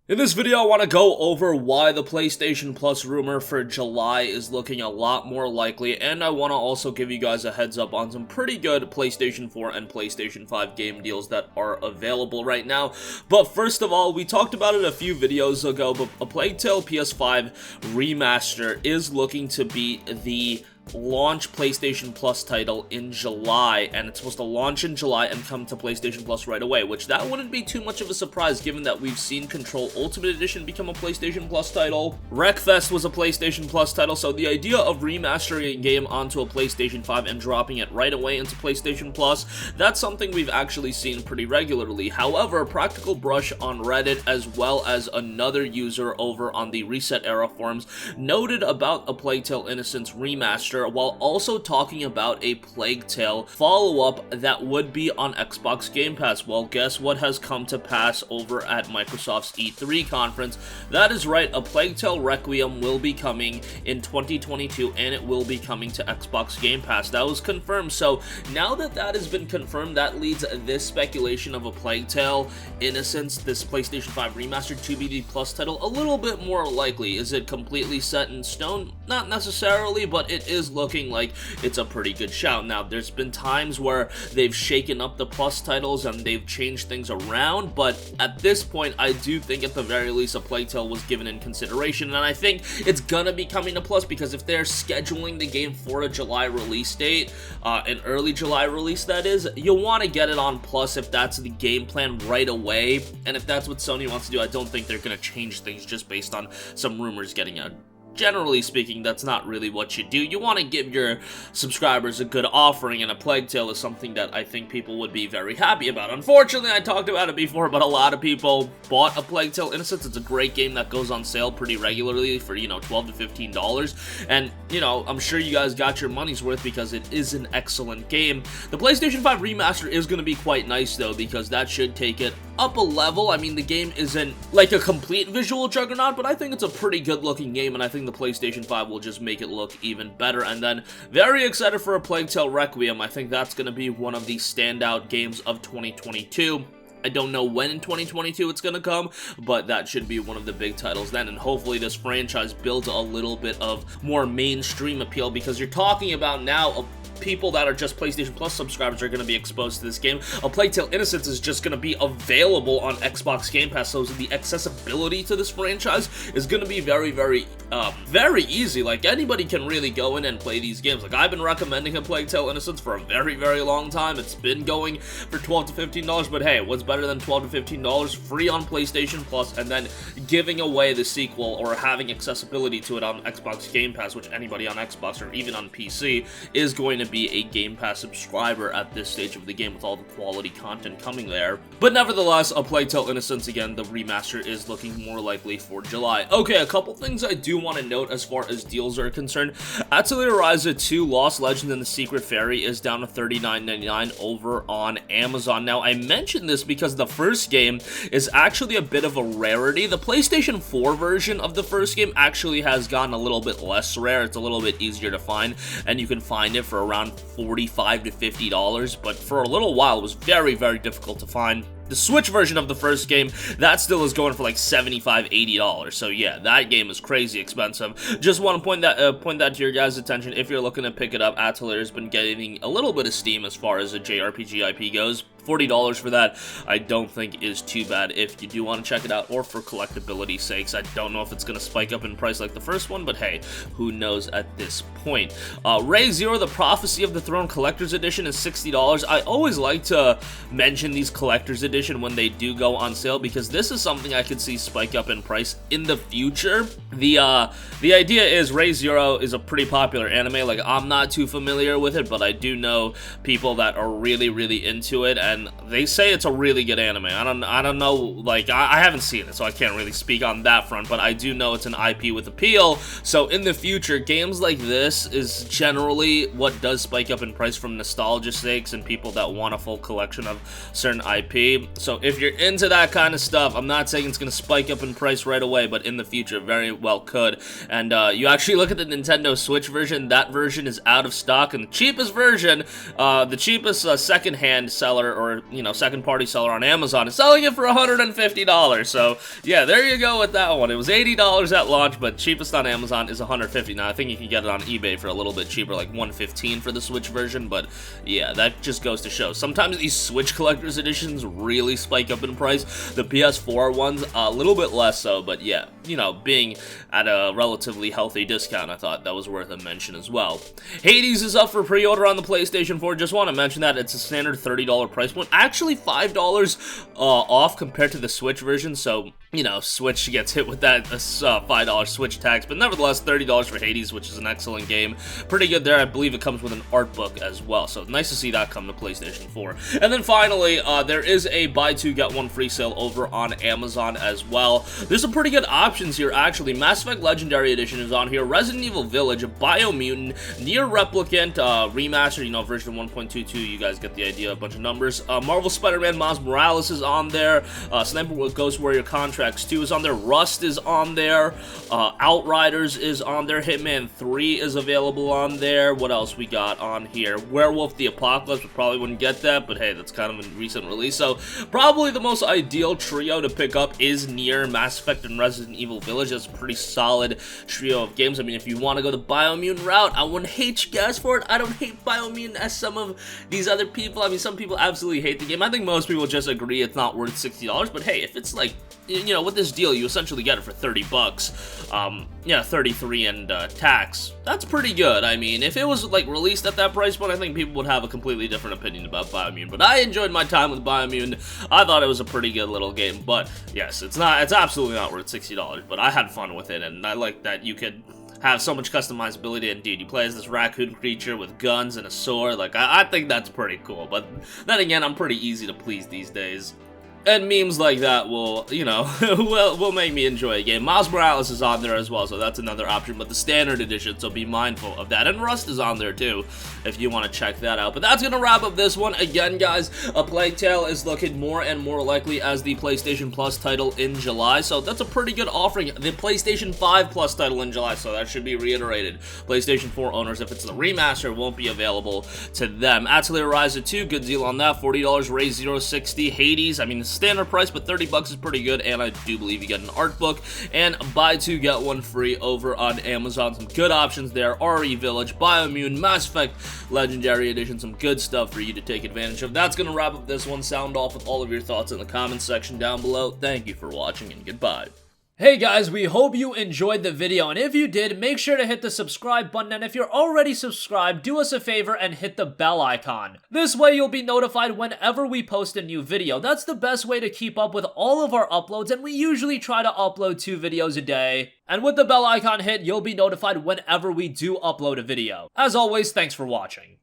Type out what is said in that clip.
In this video, I want to go over why the PlayStation Plus rumor for July is looking a lot more likely, and I want to also give you guys a heads up on some pretty good PlayStation 4 and PlayStation 5 game deals that are available right now. But first of all, we talked about it a few videos ago, but A Plague Tale PS5 Remaster is looking to be the launch PlayStation Plus title in July, and it's supposed to launch in July and come to PlayStation Plus right away, which that wouldn't be too much of a surprise given that we've seen Control Ultimate Edition become a PlayStation Plus title. Wreckfest was a PlayStation Plus title, so the idea of remastering a game onto a PlayStation 5 and dropping it right away into PlayStation Plus, that's something we've actually seen pretty regularly. However, Practical Brush on Reddit, as well as another user over on the Reset Era forums, noted about A Plague Tale Innocence remaster while also talking about a Plague Tale follow-up that would be on Xbox Game Pass. Well, guess what has come to pass over at Microsoft's E3 conference? That is right, A Plague Tale Requiem will be coming in 2022, and it will be coming to Xbox Game Pass. That was confirmed, so now that that has been confirmed, that leads this speculation of A Plague Tale Innocence, this PlayStation 5 remastered 2BD Plus title, a little bit more likely. Is it completely set in stone? Not necessarily, but it is looking like it's a pretty good shout. Now, there's been times where they've shaken up the Plus titles and they've changed things around, but at this point, I do think at the very least A Plague Tale was given in consideration, and I think it's gonna be coming to Plus because if they're scheduling the game for a July release date, an early July release that is, you'll want to get it on Plus if that's the game plan right away, and if that's what Sony wants to do, I don't think they're gonna change things just based on some rumors getting out. Generally speaking, that's not really what you do. You want to give your subscribers a good offering, and A Plague Tale is something that I think people would be very happy about. Unfortunately, I talked about it before, but a lot of people bought A Plague Tale Innocence. It's a great game that goes on sale pretty regularly for, $12 to $15, and, I'm sure you guys got your money's worth because it is an excellent game. The PlayStation 5 Remaster is going to be quite nice, though, because that should take it up a level. I mean, the game isn't like a complete visual juggernaut, but I think it's a pretty good-looking game, and I think the PlayStation 5 will just make it look even better. And then, very excited for A Plague Tale Requiem. I think that's going to be one of the standout games of 2022. I don't know when in 2022 it's going to come, but that should be one of the big titles then, and hopefully this franchise builds a little bit of more mainstream appeal, because you're talking about now people that are just PlayStation Plus subscribers are going to be exposed to this game. A Plague Tale Innocence is just going to be available on Xbox Game Pass, so the accessibility to this franchise is going to be very, very easy. Like, anybody can really go in and play these games. Like, I've been recommending A Plague Tale Innocence for a very, very long time. It's been going for $12 to $15, but hey, what's better than $12 to $15? Free on PlayStation Plus, and then giving away the sequel or having accessibility to it on Xbox Game Pass, which anybody on Xbox or even on PC is going to be a Game Pass subscriber at this stage of the game with all the quality content coming there. But nevertheless, A Plague Tale Innocence, again, the remaster is looking more likely for July. Okay, a couple things I do want to note as far as deals are concerned. Atelier Ryza 2 Lost Legends and the Secret Fairy is down to $39.99 over on Amazon. Now, I mentioned this because the first game is actually a bit of a rarity. The PlayStation 4 version of the first game actually has gotten a little bit less rare. It's a little bit easier to find, and you can find it for around $45 to $50, but for a little while it was very, very difficult to find. The Switch version of the first game, that still is going for like $75, $80. So yeah, that game is crazy expensive. Just want to point that to your guys' attention. If you're looking to pick it up, Atelier has been getting a little bit of steam as far as a JRPG IP goes. $40 for that, I don't think is too bad if you do want to check it out, or for collectability sakes. I don't know if it's going to spike up in price like the first one, but hey, who knows at this point. Ray Zero, The Prophecy of the Throne Collector's Edition is $60. I always like to mention these Collector's Edition when they do go on sale, because this is something I could see spike up in price in the future. The idea is Ray Zero is a pretty popular anime. Like, I'm not too familiar with it, but I do know people that are really, really into it, and they say it's a really good anime. I don't know, like, I haven't seen it, so I can't really speak on that front, but I do know it's an IP with appeal, so in the future, games like this is generally what does spike up in price from nostalgia sakes and people that want a full collection of certain IP. So if you're into that kind of stuff, I'm not saying it's going to spike up in price right away, but in the future, very well could. And you actually look at the Nintendo Switch version, that version is out of stock, and the cheapest version, the cheapest secondhand seller or or, you know, second-party seller on Amazon is selling it for $150. So, yeah, there you go with that one. It was $80 at launch, but cheapest on Amazon is $150. Now, I think you can get it on eBay for a little bit cheaper, like $115 for the Switch version, but yeah, that just goes to show. Sometimes these Switch Collector's Editions really spike up in price. The PS4 ones, a little bit less so, but yeah, you know, being at a relatively healthy discount, I thought that was worth a mention as well. Hades is up for pre-order on the PlayStation 4. Just want to mention that it's a standard $30 price point. Actually, $5 off compared to the Switch version, so, you know, Switch gets hit with that $5 Switch tax, but nevertheless, $30 for Hades, which is an excellent game. Pretty good there. I believe it comes with an art book as well, so nice to see that come to PlayStation 4. And then finally, there is a buy two, get one free sale over on Amazon as well. There's some pretty good options here, actually. Mass Effect Legendary Edition is on here, Resident Evil Village, Biomutant, Nier Replicant, Remastered, you know, version 1.22, you guys get the idea, a bunch of numbers. Marvel Spider-Man Miles Morales is on there, Sniper with Ghost Warrior Contracts 2 is on there, Rust is on there, Outriders is on there, Hitman 3 is available on there. What else we got on here? Werewolf the Apocalypse, we probably wouldn't get that, but hey, that's kind of a recent release, so probably the most ideal trio to pick up is Nier, Mass Effect, and Resident Evil Village. That's a pretty solid trio of games. I mean, if you want to go the Biomutant route, I wouldn't hate you guys for it. I don't hate Biomutant as some of these other people. I mean, some people absolutely hate the game. I think most people just agree it's not worth $60, but hey, if it's like, you know, with this deal, you essentially get it for 30 bucks. Yeah, 33 and tax. That's pretty good. I mean, if it was like released at that price point, I think people would have a completely different opinion about Biomutant. But I enjoyed my time with Biomutant. I thought it was a pretty good little game. But yes, it's absolutely not worth $60. But I had fun with it, and I like that you could have so much customizability. Indeed, you play as this raccoon creature with guns and a sword. Like, I think that's pretty cool. But then again, I'm pretty easy to please these days. And memes like that will, you know, will make me enjoy a game. Miles Morales is on there as well, so that's another option, but the standard edition, so be mindful of that. And Rust is on there too, if you want to check that out. But that's going to wrap up this one. Again, guys, A Plague Tale is looking more and more likely as the PlayStation Plus title in July, so that's a pretty good offering. The PlayStation 5 Plus title in July, so that should be reiterated. PlayStation 4 owners, if it's the remaster, won't be available to them. Atelier Ryza 2, good deal on that, $40, Ray 060, Hades, I mean, standard price, but 30 bucks is pretty good, and I do believe you get an art book, and buy two, get one free over on Amazon. Some good options there. RE Village, Biomutant, Mass Effect Legendary Edition, some good stuff for you to take advantage of. That's going to wrap up this one. Sound off with all of your thoughts in the comments section down below. Thank you for watching, and goodbye. Hey guys, we hope you enjoyed the video, and if you did, make sure to hit the subscribe button, and if you're already subscribed, do us a favor and hit the bell icon. This way you'll be notified whenever we post a new video. That's the best way to keep up with all of our uploads, and we usually try to upload 2 videos a day. And with the bell icon hit, you'll be notified whenever we do upload a video. As always, thanks for watching.